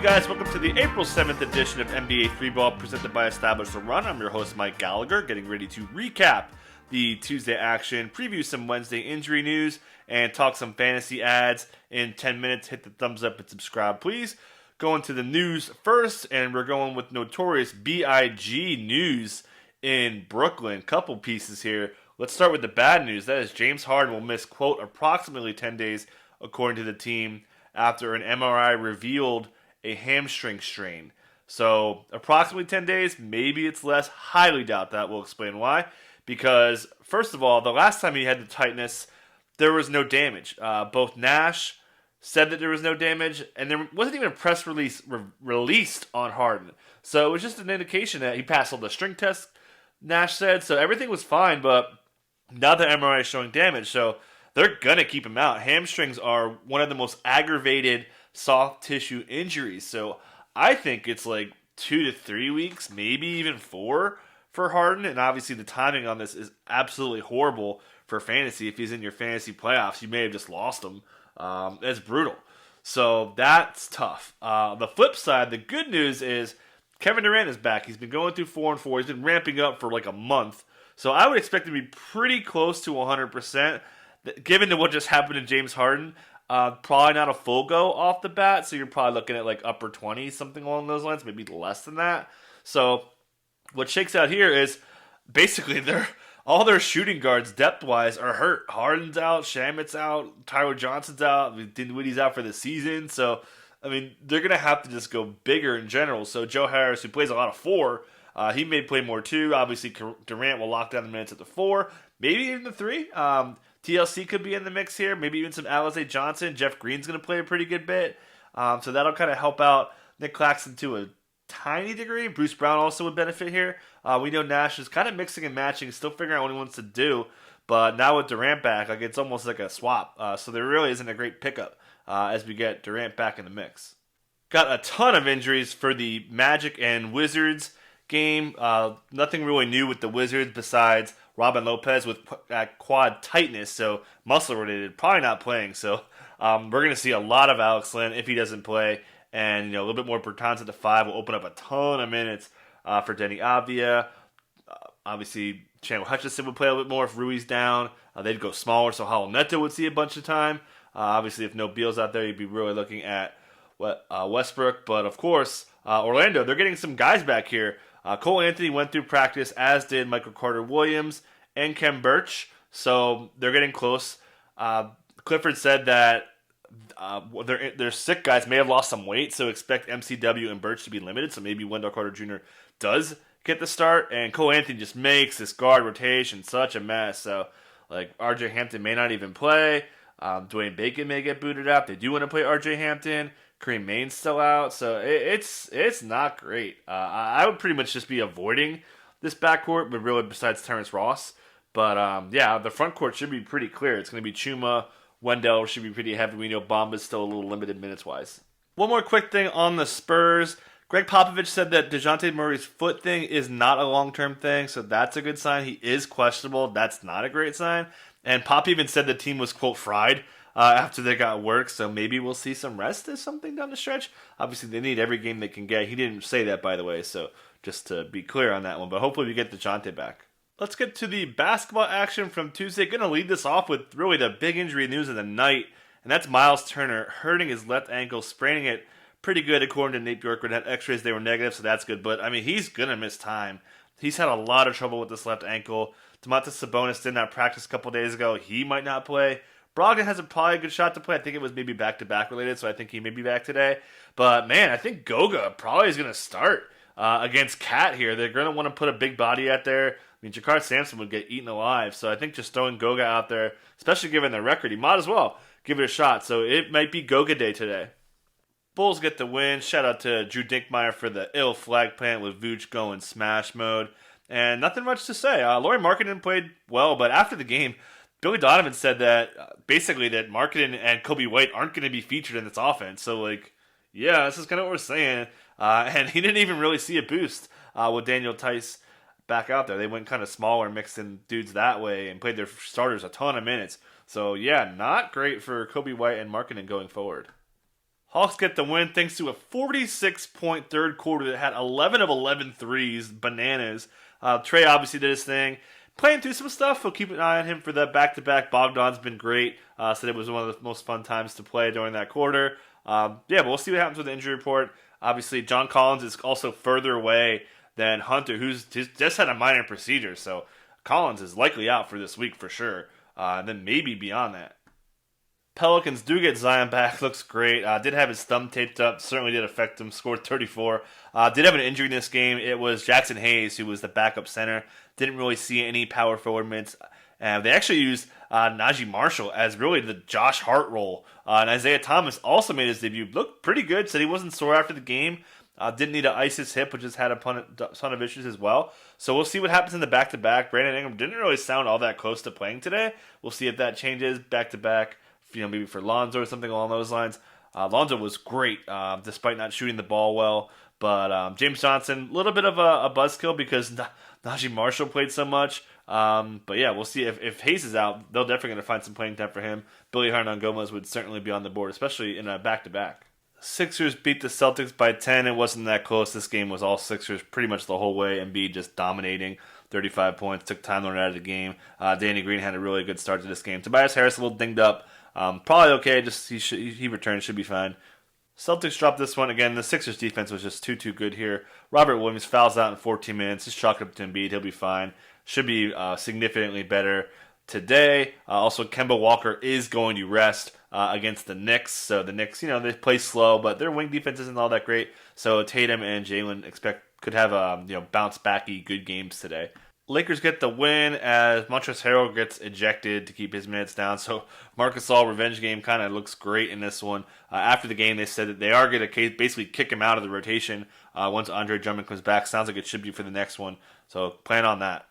you guys? Welcome to the April 7th edition of NBA 3-Ball presented by Establish the Run. I'm your host, Mike Gallagher, getting ready to recap the Tuesday action, preview some Wednesday injury news, and talk some fantasy ads in 10 minutes. Hit the thumbs up and subscribe, please. Going to the news first, and we're going with notorious B.I.G. news in Brooklyn. Couple pieces here. Let's start with the bad news. That is James Harden will miss, quote, approximately 10 days, according to the team, after an MRI revealed a hamstring strain. So approximately 10 days, maybe it's less. Highly doubt that. We'll explain why. Because, first of all, the last time he had the tightness, there was no damage. Both Nash said that there was no damage, and there wasn't even a press release released on Harden. So it was just an indication that he passed all the string tests, Nash said. So everything was fine, but now the MRI is showing damage. So they're going to keep him out. Hamstrings are one of the most aggravated soft tissue injuries. So I think it's like 2 to 3 weeks, maybe even 4 for Harden. And obviously the timing on this is absolutely horrible for fantasy. If he's in your fantasy playoffs, you may have just lost him. That's brutal. So that's tough. The flip side, the good news is Kevin Durant is back. He's been going through 4 and 4. He's been ramping up for like a month. So I would expect him to be pretty close to 100%. Given to what just happened to James Harden, probably not a full go off the bat, so you're probably looking at like upper 20s, something along those lines, maybe less than that. So what shakes out here is basically all their shooting guards depth-wise are hurt. Harden's out, Shamit's out, Tyler Johnson's out, Dinwiddie's out for the season. So, I mean, they're going to have to just go bigger in general. So Joe Harris, who plays a lot of 4, he may play more too. Obviously, Durant will lock down the minutes at the 4, maybe even the 3. TLC could be in the mix here. Maybe even some Alize Johnson. Jeff Green's going to play a pretty good bit. So that'll kind of help out Nick Claxton to a tiny degree. Bruce Brown also would benefit here. We know Nash is kind of mixing and matching, still figuring out what he wants to do. But now with Durant back, like it's almost like a swap. So there really isn't a great pickup as we get Durant back in the mix. Got a ton of injuries for the Magic and Wizards game. Nothing really new with the Wizards besides Robin Lopez with quad tightness, so muscle related, probably not playing. So we're going to see a lot of Alex Len if he doesn't play, and a little bit more Bertans at the 5 will open up a ton of minutes for Denny Avdia. Obviously, Chandler Hutchison would play a little bit more if Rui's down. They'd go smaller, so Howell Neto would see a bunch of time. Obviously, if no Beal's out there, you'd be really looking at Westbrook. But of course, Orlando, they're getting some guys back here. Cole Anthony went through practice, as did Michael Carter-Williams and Kem Birch, so they're getting close. Clifford said that their sick guys may have lost some weight, so expect MCW and Birch to be limited, so maybe Wendell Carter Jr. does get the start, and Cole Anthony just makes this guard rotation such a mess, so like RJ Hampton may not even play. Dwayne Bacon may get booted out. They do want to play RJ Hampton. Kareem Main's still out, so it's not great. I would pretty much just be avoiding this backcourt, but really besides Terrence Ross. But yeah, the front court should be pretty clear. It's going to be Chuma, Wendell should be pretty heavy. We know Bamba's still a little limited minutes-wise. One more quick thing on the Spurs. Greg Popovich said that Dejounte Murray's foot thing is not a long-term thing, so that's a good sign. He is questionable. That's not a great sign. And Pop even said the team was, quote, fried after they got work, so maybe we'll see some rest or something down the stretch. Obviously, they need every game they can get. He didn't say that, by the way, so just to be clear on that one. But hopefully we get Dejounte back. Let's get to the basketball action from Tuesday. Going to lead this off with really the big injury news of the night, and that's Myles Turner hurting his left ankle, spraining it pretty good according to Nate Bjorkgren. Had x-rays, they were negative, so that's good. But, I mean, he's going to miss time. He's had a lot of trouble with this left ankle. Domantas Sabonis did not practice a couple days ago. He might not play. Brogdon has probably a good shot to play. I think it was maybe back-to-back related, so I think he may be back today. But, man, I think Goga probably is going to start against Cat here. They're going to want to put a big body out there. I mean, Jakar Sampson would get eaten alive. So I think just throwing Goga out there, especially given their record, he might as well give it a shot. So it might be Goga day today. Bulls get the win. Shout out to Drew Dinkmeyer for the ill flag plant with Vooch going smash mode. And nothing much to say. Lauri Markkanen played well, but after the game, Billy Donovan said that basically that Markkanen and Kobe White aren't going to be featured in this offense. So, like, yeah, this is kind of what we're saying. And he didn't even really see a boost with Daniel Tice back out there. They went kind of smaller, mixing dudes that way, and played their starters a ton of minutes. So, yeah, not great for Kobe White and Markkanen going forward. Hawks get the win thanks to a 46-point third quarter that had 11 of 11 threes. Bananas. Trey obviously did his thing. Playing through some stuff. We'll keep an eye on him for that back-to-back. Bogdan's been great. Said it was one of the most fun times to play during that quarter. But we'll see what happens with the injury report. Obviously, John Collins is also further away than Hunter, who's just had a minor procedure. So Collins is likely out for this week for sure. And then maybe beyond that. Pelicans do get Zion back. Looks great. Did have his thumb taped up. Certainly did affect him. Scored 34. Did have an injury in this game. It was Jackson Hayes, who was the backup center. Didn't really see any power forward minutes. They actually used Najee Marshall as really the Josh Hart role. And Isaiah Thomas also made his debut. Looked pretty good. Said he wasn't sore after the game. Didn't need to ice his hip, which has had a ton of issues as well. So we'll see what happens in the back-to-back. Brandon Ingram didn't really sound all that close to playing today. We'll see if that changes back-to-back. Maybe for Lonzo or something along those lines. Lonzo was great, despite not shooting the ball well. But James Johnson, a little bit of a buzzkill because Najee Marshall played so much. But we'll see if Hayes is out. They're definitely going to find some playing time for him. Billy Hernangomez would certainly be on the board, especially in a back-to-back. Sixers beat the Celtics by 10. It wasn't that close. This game was all Sixers pretty much the whole way. Embiid just dominating. 35 points. Took time to run out of the game. Danny Green had a really good start to this game. Tobias Harris a little dinged up. Probably okay. Just he returned, should be fine. Celtics dropped this one again. The Sixers defense was just too good here. Robert Williams fouls out in 14 minutes. Just chalk it up to Embiid. He'll be fine. Should be significantly better today. Also, Kemba Walker is going to rest against the Knicks. So the Knicks, they play slow, but their wing defense isn't all that great. So Tatum and Jalen could have bounce backy good games today. Lakers get the win as Montrezl Harrell gets ejected to keep his minutes down. So Marcus All revenge game kind of looks great in this one. After the game, they said that they are going to basically kick him out of the rotation once Andre Drummond comes back. Sounds like it should be for the next one. So plan on that.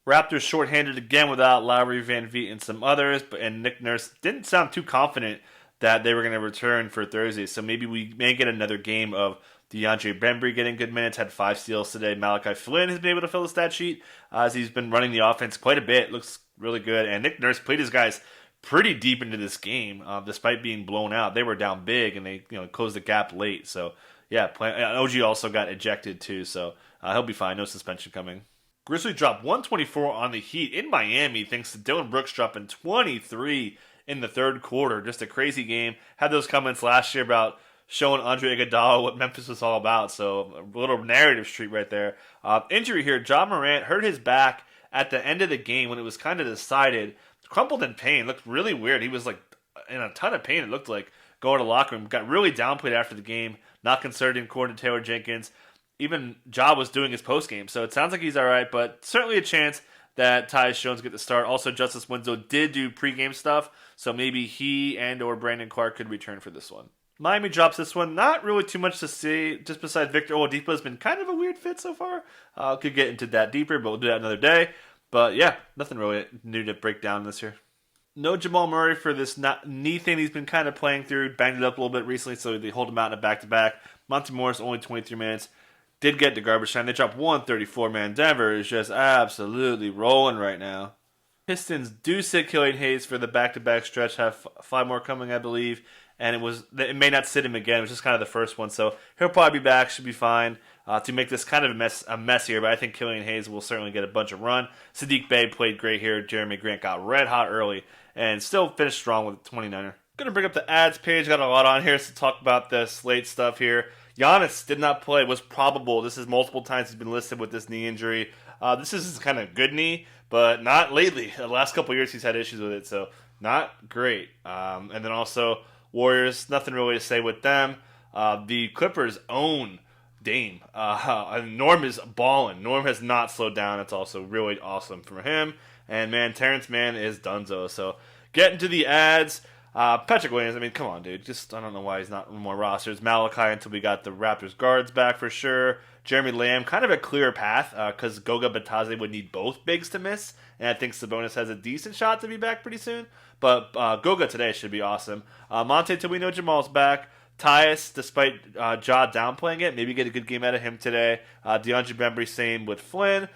Raptors shorthanded again without Lowry, Van Vliet, and some others. And Nick Nurse didn't sound too confident that they were going to return for Thursday. So maybe we may get another game of DeAndre Bembry getting good minutes, had 5 steals today. Malachi Flynn has been able to fill the stat sheet as he's been running the offense quite a bit. Looks really good. And Nick Nurse played his guys pretty deep into this game, despite being blown out. They were down big, and they closed the gap late. So, OG also got ejected too, so he'll be fine. No suspension coming. Grizzlies dropped 124 on the Heat in Miami thanks to Dillon Brooks dropping 23 in the third quarter. Just a crazy game. Had those comments last year about showing Andre Iguodala what Memphis was all about. So a little narrative street right there. Injury here. Ja Morant hurt his back at the end of the game when it was kind of decided. Crumpled in pain. Looked really weird. He was like in a ton of pain, it looked like, going to the locker room. Got really downplayed after the game. Not concerted according to Taylor Jenkins. Even Ja was doing his post game. So it sounds like he's all right, but certainly a chance that Tyus Jones get the start. Also, Justice Winslow did do pregame stuff, so maybe he and or Brandon Clark could return for this one. Miami drops this one. Not really too much to see, just besides Victor Oladipo has been kind of a weird fit so far. Could get into that deeper, but we'll do that another day. But nothing really new to break down this year. No Jamal Murray for this knee thing he's been kind of playing through. Banged it up a little bit recently, so they hold him out in a back-to-back. Monty Morris, only 23 minutes. Did get to garbage time. They dropped 134, man. Denver is just absolutely rolling right now. Pistons do sit Killian Hayes for the back-to-back stretch. Have 5 more coming, I believe. And it may not sit him again. It was just kind of the first one. So he'll probably be back. Should be fine to make this kind of a mess here. But I think Killian Hayes will certainly get a bunch of run. Sadiq Bey played great here. Jeremy Grant got red hot early and still finished strong with a 29er. Going to bring up the ads page. Got a lot on here to talk about the slate stuff here. Giannis did not play. Was probable. This is multiple times he's been listed with this knee injury. This is his kind of good knee, but not lately. The last couple of years he's had issues with it, so not great. And then also Warriors, nothing really to say with them. The Clippers own Dame. Norm is balling. Norm has not slowed down. It's also really awesome for him. And man, Terrence Mann is donezo. So getting to the ads. Patrick Williams, I mean, come on, dude. I don't know why he's not on more rosters. Malachi until we got the Raptors guards back for sure. Jeremy Lamb, kind of a clear path because Goga Batadze would need both bigs to miss. And I think Sabonis has a decent shot to be back pretty soon. But Goga today should be awesome. Monte till we know Jamal's back. Tyus, despite Ja downplaying it, maybe get a good game out of him today. DeAndre Bembry, same with Flynn.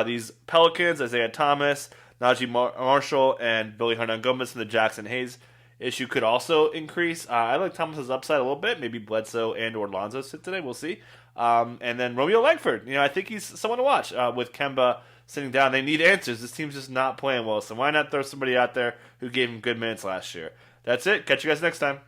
These Pelicans, Isaiah Thomas, Najee Marshall, and Billy Hernangomez from the Jackson Hayes issue could also increase. I like Thomas's upside a little bit. Maybe Bledsoe and or Lonzo sit today. We'll see. And then Romeo Langford. I think he's someone to watch with Kemba sitting down. They need answers. This team's just not playing well. So why not throw somebody out there who gave him good minutes last year? That's it. Catch you guys next time.